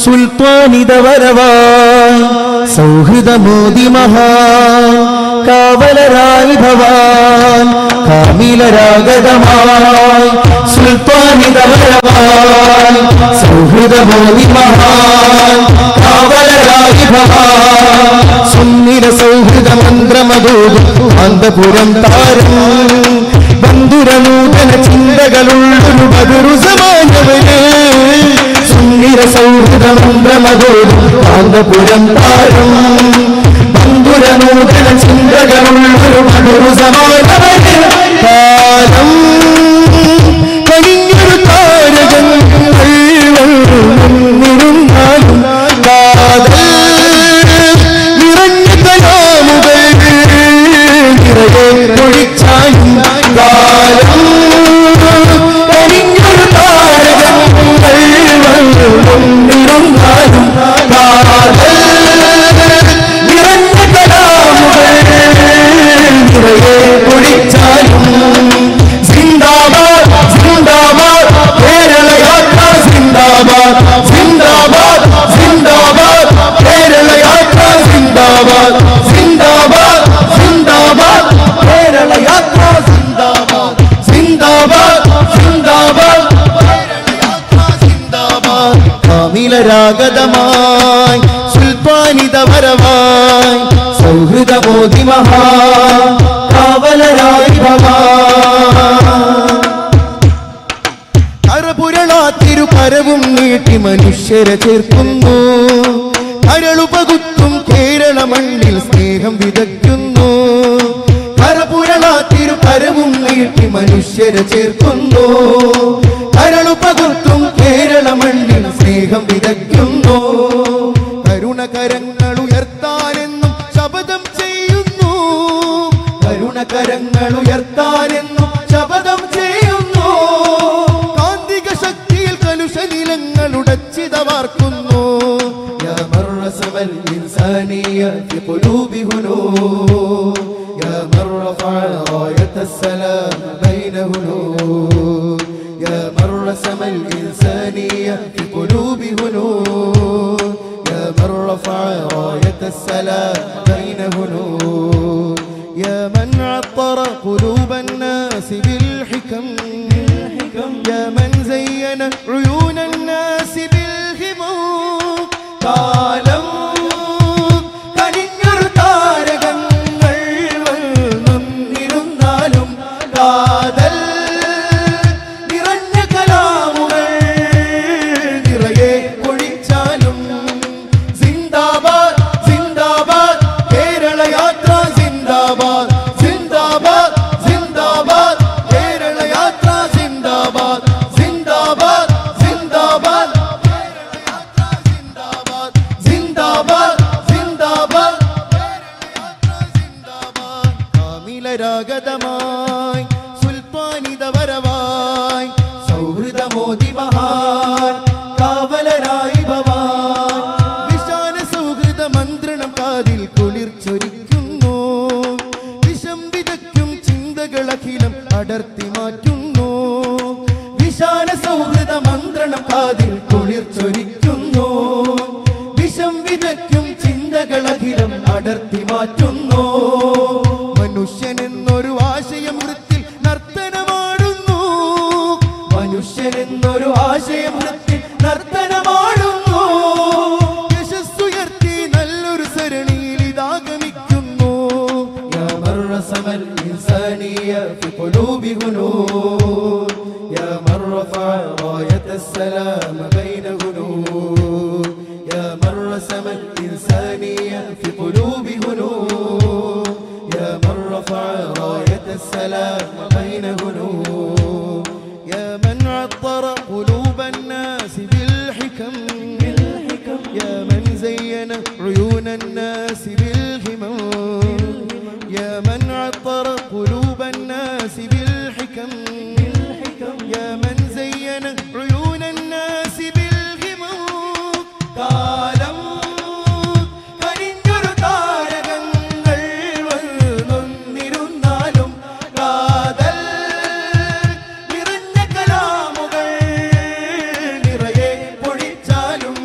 സുൽത്താനിത വരവാൻ സൗഹൃദമോദി മഹാൻ കാവലരായി ഭവാൻ കാമിലരാഗതമായി സുൽത്താനിത വരവാൻ സൗഹൃദമോദി മഹാൻ കാവലരായി ഭവാൻ സുന്ദര സൗഹൃദ മന്ത്രമതോടും കാന്തപുരം താരം ബന്ധുരനൂതന ചിന്തകളുള്ളൊരു ബദറു സമാനവന് സുന്ദര സൗഹൃദ മന്ത്രമതോടും കാന്തപുരം താരം ബന്ധുരനൂതന ചിന്തകളുള്ളൊരു ബദറു സമാനവന് കാലം കഴിഞ്ഞൊരു താരകങ്ങൾ വന്നിരുന്നാലും കാതൽ നിറഞ്ഞ കലാമുകൾ നിറയെ ഒഴിച്ചാലും കാലം കഴിഞ്ഞൊരു താരകങ്ങൾ വന്നിരുന്നാലും കാതൽ നിറഞ്ഞ കലാമുകൾ നിറയെ ഒഴിച്ചാലും സിന്ദാബാദ് സിന്ദാബാദ് കേരള യാത്ര സിന്ദാബാദ് സിന്ദാബാദ് സിന്ദാബാദ് കേരള യാത്ര സിന്ദാബാദ് സിന്ദാബാദ് സിന്ദാബാദ് കേരള യാത്ര സിന്ദാബാദ് സിന്ദാബാദ് സിന്ദാബാദ് കേരള യാത്ര സിന്ദാബാദ് കാമിലരാഗതമായി സുൽത്താനിത വരവായി സൗഹൃദമോദി മഹാൻ കാവലരായി ഭവാൻ കരപുരളാത്തിരുകരവും നീട്ടി മനുഷ്യരെ ചേർക്കുന്നു കരളുപകുത്തും കേരള മണ്ണിൽ സ്നേഹം വിതയ്ക്കുന്നു കരപുരളാത്തിരുകരവും നീട്ടി മനുഷ്യരെ ചേർക്കുന്നു കരളുപകുത്തും കേരള മണ്ണിൽ സ്നേഹം വിതയ്ക്കുന്നു കരുണകരങ്ങൾ ഉയർത്താനെന്നും ശപഥം ചെയ്യുന്നു കരുണകരങ്ങൾ ഉയർത്താനെന്നും ശപഥം ചെയ്യുന്നു കാന്തിക ശക്തിയിൽ കലുഷനിലങ്ങൾ ഉടച്ചിതവാർക്കുന്നു യാ മർറസമൽ ഇൻസാനിയ ഫി ഖുലൂബി ഹുനൂർ യാ മർറഫഅ റായത്തസ്സലാം ബൈന ഹുനൂർ യാ മർറസമൽ ഇൻസാനിയ ഫി ഖുലൂബി ഹുനൂർ യാ മർറഫഅ റായത്തസ്സലാം ബൈന ഹുനൂർ يا من عطر قلوب الناس بالحكم يا من زين عيون الناس بالهموم കാലം കനിഞ്ഞൊരു താരകങ്ങൾ വന്നിരുന്നാലും കാതൽ നിറഞ്ഞ കലാമുകൾ നിറയെ ഒഴിച്ചാലും സിന്ദാബാദ് സിന്ദാബാദ് കേരള യാത്ര സിന്ദാബാദ് സിന്ദാബാദ് സിന്ദാബാദ് കേരള യാത്ര സിന്ദാബാദ് സിന്ദാബാദ് സിന്ദാബാദ് കേരള യാത്ര സിന്ദാബാദ് സിന്ദാബാദ് സിന്ദാബാദ് കേരള യാത്ര സിന്ദാബാദ് കാമിലരാഗതമായി സുൽത്താനിത വരവായി സൗഹൃദമോദി മഹാൻ കാവലരായി ഭവാൻ വിശാല സൗഹൃദ മന്ത്രണം കാതിൽ കുളിർച്ചൊരിക്കുന്നു വിഷം വിതയ്ക്കും ചിന്തകളഖിലം അടർത്തി മാറ്റുന്നു വിശാല സൗഹൃദ മന്ത്രണം കാതിൽ കുളിർച്ചൊരിക്കുന്നു വിഷം വിതയ്ക്കും ചിന്തകളഖിലം അടർത്തി മാറ്റുന്നു മനുഷ്യനെന്നൊരു ആശയം വൃത്തിൽ നർത്തനമാടുന്നു മനുഷ്യനെന്നൊരു ആശയം വൃത്തിൽ നർത്തനമാടുന്നു യശസ്സുയർത്തി നല്ലൊരു സരണിയിൽ ഇതാഗമിക്കുന്നു യാ മർറസമൽ ഇൻസാനിയ ഫി ഖുലൂബി ഹുനൂർ യാ മർറഫഅ റായത്തസ്സലാം ബൈന ഹുനൂർ യാ മർറസമൽ ഇൻസാനിയ ഫി ഖുലൂബി ഹുനൂർ യാ മർറഫഅ റായത്തസ്സലാം ബൈന ഹുനൂർ യാ മൻ അത്തറ ഖുലൂബ الناس بالحكم يا من زين عيون الناس بالهمم يا من عطر قلوب الناس بالحكم يا من زين عيون الناس بالهمم കാലം കനിഞ്ഞൊരു താരകങ്ങൾ വന്നിരുന്നാലും കാതൽ നിറഞ്ഞ കലാമുകൾ നിറയെ പൊഴിച്ചാലും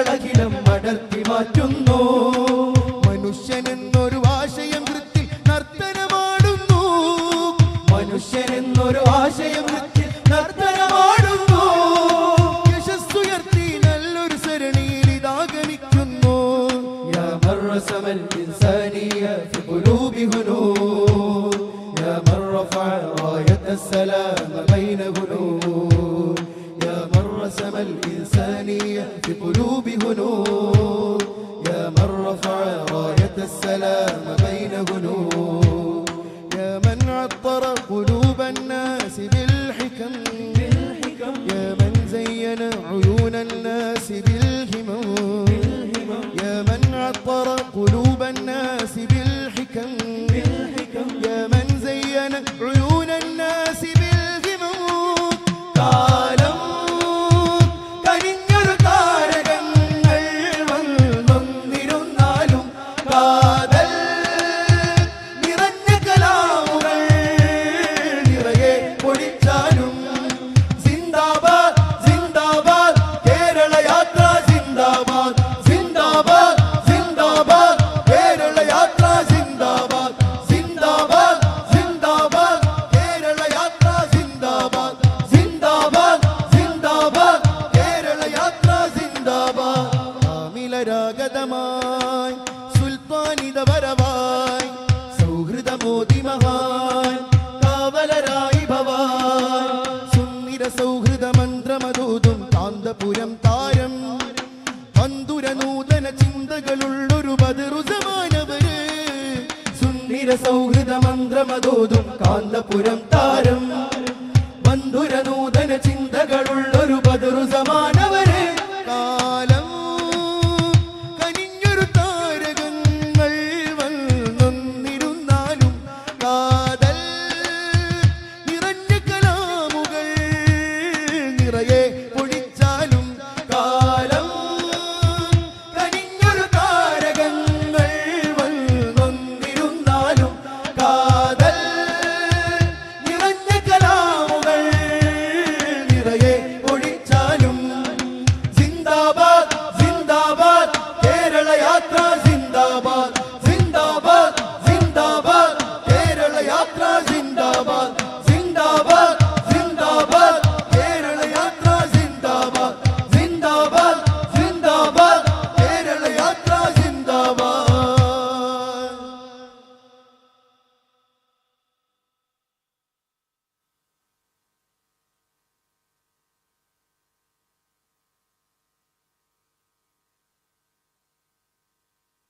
വഴികളഖിലം അടർത്തി മാറ്റുന്നു. മനുഷ്യനെന്നൊരു ആശയം വൃത്തിൽ നർത്തനമാടുന്നു. മനുഷ്യനെന്നൊരു ആശയം വൃത്തിൽ നർത്തനമാടുന്നു. യശസ്സുയർത്തി നല്ലൊരു സരണിയിൽ ഇതാഗമിക്കുന്നു. യാ മർറസമൽ ഇൻസാനിയ ഫി ഖുലൂബി ഹുനൂർ. യാ മൻ റഫഅ റായത السلام بين هنور. يا من رسم الإنسانية في قلوب هنور.